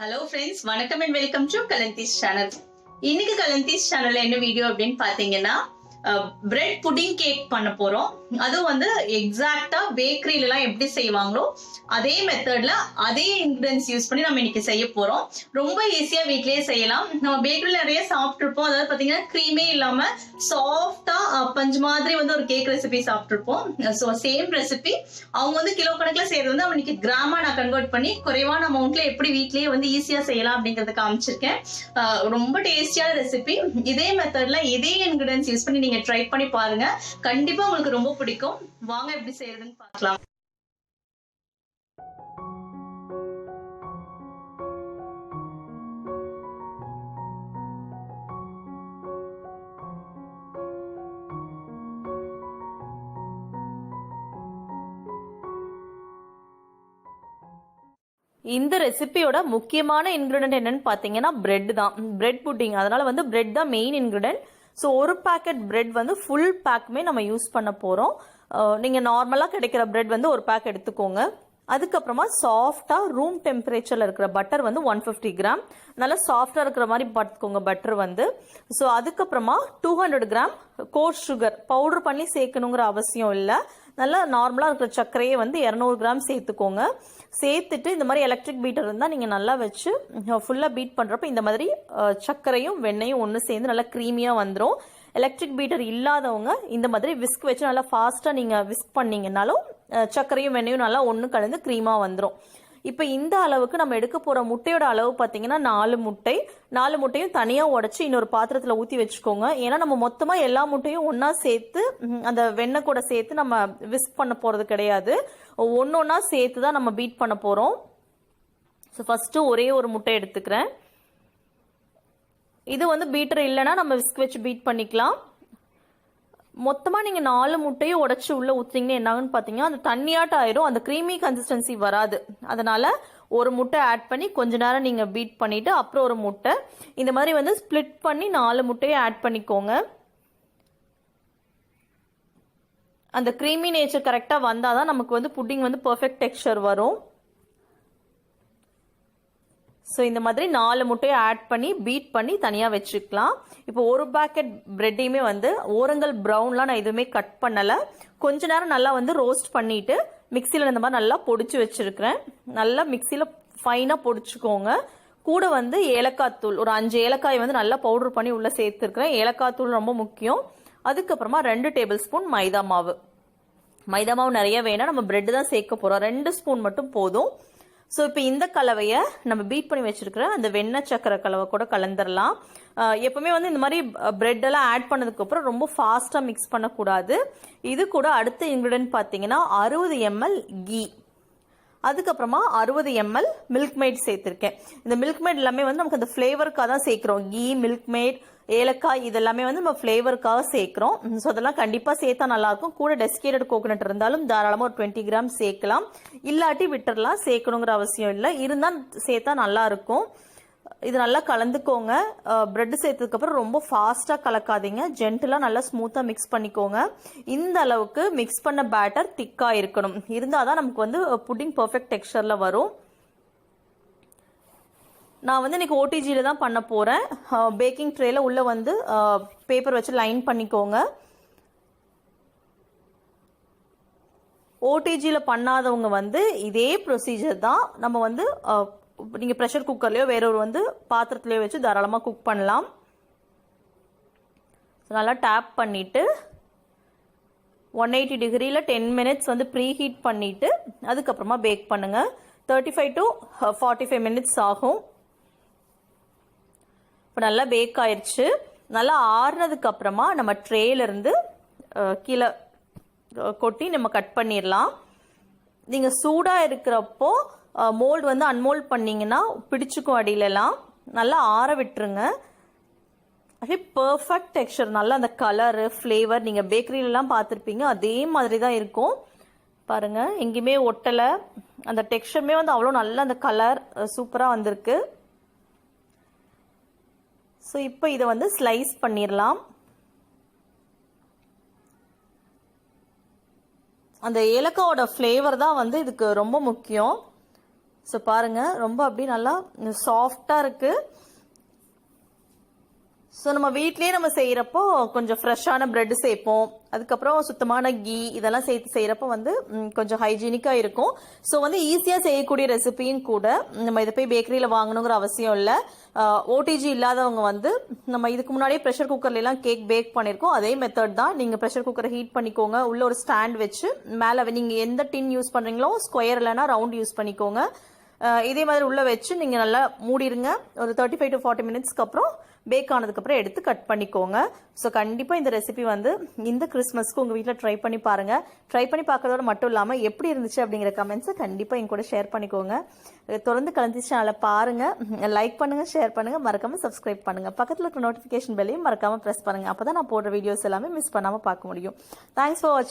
Hello friends, வணக்கம் and welcome to கலந்திஸ் channel. இன்னைக்கு கலந்திஸ் சேனல்ல என்ன வீடியோ அப்படின்னு பாத்தீங்கன்னா பிரெட் புட்டிங் கேக் பண்ண போறோம். அதுவும் வந்து எக்ஸாக்டா பேக்கரியில எல்லாம் எப்படி செய்வாங்களோ அதே மெத்தட்ல அதே இன்கிரிடியன்ஸ் யூஸ் பண்ணி நம்ம இன்னைக்கு செய்ய போறோம். ரொம்ப ஈஸியா வீட்லயே செய்யலாம். நம்ம பேக்கரியில நிறைய சாப்பிட்டுருப்போம். அதாவது பாத்தீங்கன்னா கிரீமே இல்லாம சாஃப்டா பஞ்சு மாதிரி வந்து ஒரு கேக் ரெசிபி சாப்பிட்டுருப்போம். ஸோ சேம் ரெசிபி அவங்க வந்து கிலோ கணக்குல செய்யறது வந்து அவனுக்கு கிராமா நான் கன்வெர்ட் பண்ணி குறைவான அமௌண்ட்ல எப்படி வீட்லயே வந்து ஈஸியா செய்யலாம் அப்படிங்கறத காமிச்சிருக்கேன். ரொம்ப டேஸ்டியான ரெசிபி. இதே மெத்தட்ல இதே இன்கிரிடியன்ஸ் யூஸ் பண்ணி நீங்க ட்ரை பண்ணி பாருங்க. கண்டிப்பா உங்களுக்கு ரொம்ப பிடிக்கும். வாங்க எப்படி செய்யறதுன்னு பார்க்கலாம். இந்த ரெசிபியோட முக்கியமான இன்கிரிடியன்ட் என்னன்னு பாத்தீங்கன்னா பிரெட் தான். பிரெட் புட்டிங், அதனால வந்து பிரெட் தான் மெயின் இன்கிரிடியன்ட். ஸோ ஒரு பேக்கெட் பிரெட் வந்து ஃபுல் பேக்குமே நம்ம யூஸ் பண்ண போறோம். நீங்க நார்மலா கிடைக்கிற பிரெட் வந்து ஒரு பேக் எடுத்துக்கோங்க. அதுக்கப்புறமா சாஃப்டா ரூம் டெம்பரேச்சர்ல இருக்கிற பட்டர் வந்து 150 கிராம், நல்லா சாஃப்டா இருக்கிற மாதிரி பார்த்துக்கோங்க பட்டர் வந்து. ஸோ அதுக்கப்புறமா 200 கிராம் கோர்ஸ் சுகர், பவுடர் பண்ணி சேர்க்கணுங்கிற அவசியம் இல்லை. நல்லா நார்மலா இருக்கிற சர்க்கரையை வந்து 200 கிராம் சேர்த்துக்கோங்க. சேர்த்துட்டு இந்த மாதிரி எலக்ட்ரிக் பீட்டர் இருந்தால் நீங்கள் நல்லா வச்சு ஃபுல்லாக பீட் பண்ணுறப்ப இந்த மாதிரி சர்க்கரையும் வெண்ணையும் ஒன்று சேர்ந்து நல்லா க்ரீமியாக வந்துடும். எலக்ட்ரிக் பீட்டர் இல்லாதவங்க இந்த மாதிரி விஸ்க் வச்சு நல்லா ஃபாஸ்ட்டாக நீங்கள் விஸ்க் பண்ணிங்கனாலும் சர்க்கரையும் வெண்ணையும் நல்லா ஒன்று கலந்து க்ரீமாக வந்துடும். இப்போ இந்த அளவுக்கு நம்ம எடுக்க போகிற முட்டையோட அளவு பார்த்தீங்கன்னா 4 முட்டை. 4 முட்டையும் தனியாக உடச்சி இன்னொரு பாத்திரத்தில் ஊற்றி வச்சுக்கோங்க. ஏன்னா நம்ம மொத்தமாக எல்லா முட்டையும் ஒன்றா சேர்த்து அந்த வெண்ணெய் கூட சேர்த்து நம்ம விஸ்க் பண்ண போகிறது கிடையாது. ஒன்று ஒன்றா சேர்த்து தான் நம்ம பீட் பண்ண போகிறோம். ஸோ ஃபஸ்ட்டு ஒரே ஒரு முட்டை எடுத்துக்கிறேன். இது வந்து பீட்டர் இல்லைன்னா நம்ம விஸ்க் வச்சு பீட் பண்ணிக்கலாம். மொத்தமாக நீங்கள் 4 முட்டையும் உடச்சி உள்ளே ஊற்றிங்கன்னா என்னாகுன்னு பார்த்தீங்கன்னா அந்த தண்ணியாட்டம் ஆயிரும், அந்த க்ரீமி கன்சிஸ்டன்சி வராது. அதனால ஒரு முட்டை ஆட் பண்ணி கொஞ்ச நேரம் நீங்கள் பீட் பண்ணிவிட்டு அப்புறம் ஒரு முட்டை இந்த மாதிரி வந்து ஸ்ப்ளிட் பண்ணி 4 முட்டையை ஆட் பண்ணிக்கோங்க. அந்த க்ரீமி நேச்சர் கரெக்டாக வந்தால் தான் நமக்கு வந்து புட்டிங் வந்து பர்ஃபெக்ட் டெக்ஸ்சர் வரும். ஸோ இந்த மாதிரி 4 முட்டையை ஆட் பண்ணி பீட் பண்ணி தனியாக வச்சுக்கலாம். இப்போ ஒரு பேக்கெட் பிரெட்டையுமே வந்து ஓரங்கள் ப்ரௌன்லாம் நான் எதுவுமே கட் பண்ணலை. கொஞ்ச நேரம் நல்லா வந்து ரோஸ்ட் பண்ணிட்டு மிக்சியில் இந்த மாதிரி நல்லா பொடிச்சு வச்சிருக்கிறேன். நல்லா மிக்சியில் ஃபைனாக பொடிச்சுக்கோங்க. கூட வந்து ஏலக்காய் தூள் ஒரு 5 ஏலக்காய் வந்து நல்லா பவுடர் பண்ணி உள்ளே சேர்த்துருக்கிறேன். ஏலக்காய் தூள் ரொம்ப முக்கியம். அதுக்கப்புறமா 2 டேபிள் ஸ்பூன் மைதா மாவு. மைதா மாவு நிறைய வேணாம், நம்ம பிரெட் தான் சேர்க்க போகிறோம். 2 ஸ்பூன் மட்டும் போதும். ஸோ இப்போ இந்த கலவையை நம்ம பீட் பண்ணி வச்சிருக்கிற அந்த வெண்ணெய் சக்கரை கலவை கூட கலந்துடலாம். எப்பவுமே வந்து இந்த மாதிரி பிரெட் எல்லாம் ஆட் பண்ணதுக்கப்புறம் ரொம்ப ஃபாஸ்ட்டாக மிக்ஸ் பண்ணக்கூடாது. இது கூட அடுத்த இன்க்ரீடியன்ட் பார்த்தீங்கன்னா 60 ml கீ, அதுக்கப்புறமா 60 ml மில்க் மேட் சேர்த்துருக்கேன். இந்த மில்க் மேட் எல்லாமே வந்து நமக்கு அந்த ஃப்ளேவருக்காக தான் சேர்க்குறோம். கீ, மில்க் மேட், ஏலக்காய் இதெல்லாமே வந்து நம்ம ஃப்ளேவருக்காக சேர்க்குறோம். ஸோ அதெல்லாம் கண்டிப்பாக சேர்த்தா நல்லாயிருக்கும். கூட டெஸ்கேட்டட் கோகோனட் இருந்தாலும் தாராளமாக ஒரு 20 கிராம் சேர்க்கலாம். இல்லாட்டி விட்டுறலாம், சேர்க்கணுங்கிற அவசியம் இல்லை. இருந்தால் சேர்த்தா நல்லாயிருக்கும். இது நல்லா கலந்துக்கோங்க. பிரெட் சேர்த்ததுக்கப்புறம் ரொம்ப ஃபாஸ்ட்டாக கலக்காதீங்க. ஜென்டிலாக நல்லா ஸ்மூத்தாக மிக்ஸ் பண்ணிக்கோங்க. இந்த அளவுக்கு மிக்ஸ் பண்ண பேட்டர் திக்காக இருக்கணும். இருந்தால் தான் நமக்கு வந்து புட்டிங் பர்ஃபெக்ட் டெக்ஸ்சரில் வரும். நான் வந்து இன்னைக்கு ஓடிஜியில் தான் பண்ண போகிறேன். பேக்கிங் ட்ரேல உள்ளே வந்து பேப்பர் வச்சு லைன் பண்ணிக்கோங்க. ஓடிஜியில் பண்ணாதவங்க வந்து இதே ப்ரொசீஜர் தான் நம்ம வந்து நீங்கள் ப்ரெஷர் குக்கர்லையோ வேற ஒரு வந்து பாத்திரத்துலையோ வச்சு தாராளமாக குக் பண்ணலாம். நல்லா டேப் பண்ணிவிட்டு 180 டிகிரியில் 10 மினிட்ஸ் வந்து ப்ரீ ஹீட் பண்ணிவிட்டு அதுக்கப்புறமா பேக் பண்ணுங்கள். 35 to 45 மினிட்ஸ் ஆகும். இப்போ நல்லா பேக் ஆயிடுச்சு. நல்லா ஆறுனதுக்கு அப்புறமா நம்ம ட்ரேலேருந்து கீழே கொட்டி நம்ம கட் பண்ணிடலாம். நீங்கள் சூடாக இருக்கிறப்போ மோல்டு வந்து அன்மோல்ட் பண்ணிங்கன்னா பிடிச்சிக்கும் அடியிலலாம். நல்லா ஆற விட்டுருங்க. அப்படியே பர்ஃபெக்ட் டெக்ஸ்சர், நல்லா அந்த கலரு ஃப்ளேவர் நீங்கள் பேக்கரியிலலாம் பார்த்துருப்பீங்க அதே மாதிரி தான் இருக்கும். பாருங்கள், எங்கேயுமே ஒட்டலை. அந்த டெக்ஸ்சருமே வந்து அவ்வளோ நல்லா அந்த கலர் சூப்பராக வந்திருக்கு. ஸோ இப்போ இதை வந்து ஸ்லைஸ் பண்ணிடலாம். அந்த ஏலக்காவோட ஃப்ளேவர் தான் வந்து இதுக்கு ரொம்ப முக்கியம். ஸோ பாருங்க ரொம்ப அப்படி நல்லா சாஃப்டா இருக்கு. ஸோ நம்ம வீட்லயே நம்ம செய்யறப்போ கொஞ்சம் ஃப்ரெஷ்ஷான பிரெட் சேர்ப்போம், அதுக்கப்புறம் சுத்தமான கீ இதெல்லாம் சேர்த்து செய்யறப்போ வந்து கொஞ்சம் ஹைஜீனிக்கா இருக்கும். ஸோ வந்து ஈஸியா செய்யக்கூடிய ரெசிபியும் கூட. நம்ம இதை போய் பேக்கரியில வாங்கணுங்கிற அவசியம் இல்லை. ஓடிஜி இல்லாதவங்க வந்து நம்ம இதுக்கு முன்னாடியே ப்ரெஷர் குக்கர்ல எல்லாம் கேக் பேக் பண்ணிருக்கோம், அதே மெத்தட் தான். நீங்க ப்ரெஷர் குக்கரை ஹீட் பண்ணிக்கோங்க, உள்ள ஒரு ஸ்டாண்ட் வச்சு மேல நீங்க எந்த டின் யூஸ் பண்றீங்களோ ஸ்கொயர் இல்லைன்னா ரவுண்ட் யூஸ் பண்ணிக்கோங்க. இதே மாதிரி உள்ள வச்சு நீங்க நல்லா மூடிடுங்க. ஒரு 35 to 40 மினிட்ஸ்க்கு அப்புறம் பேக் ஆனதுக்கப்புறம் எடுத்து கட் பண்ணிக்கோங்க. ஸோ கண்டிப்பாக இந்த ரெசிபி வந்து இந்த கிறிஸ்மஸ்க்கு உங்கள் வீட்டில் ட்ரை பண்ணி பாருங்க. ட்ரை பண்ணி பார்க்கறதோட மட்டும் இல்லாமல் எப்படி இருந்துச்சு அப்படிங்கிற கமெண்ட்ஸை கண்டிப்பாக என் கூட ஷேர் பண்ணிக்கோங்க. தொடர்ந்து கலந்தி சேனலை பாருங்க, லைக் பண்ணுங்க, ஷேர் பண்ணுங்க, மறக்காம சப்ஸ்கிரைப் பண்ணுங்க. பக்கத்தில் இருக்கிற நோட்டிஃபிகேஷன் பெல்லையும் மறக்காம ப்ரெஸ் பண்ணுங்க. அப்போ தான் நான் போடுற வீடியோஸ் எல்லாமே மிஸ் பண்ணாமல் பார்க்க முடியும். தேங்க்ஸ் ஃபார் வாட்சிங்.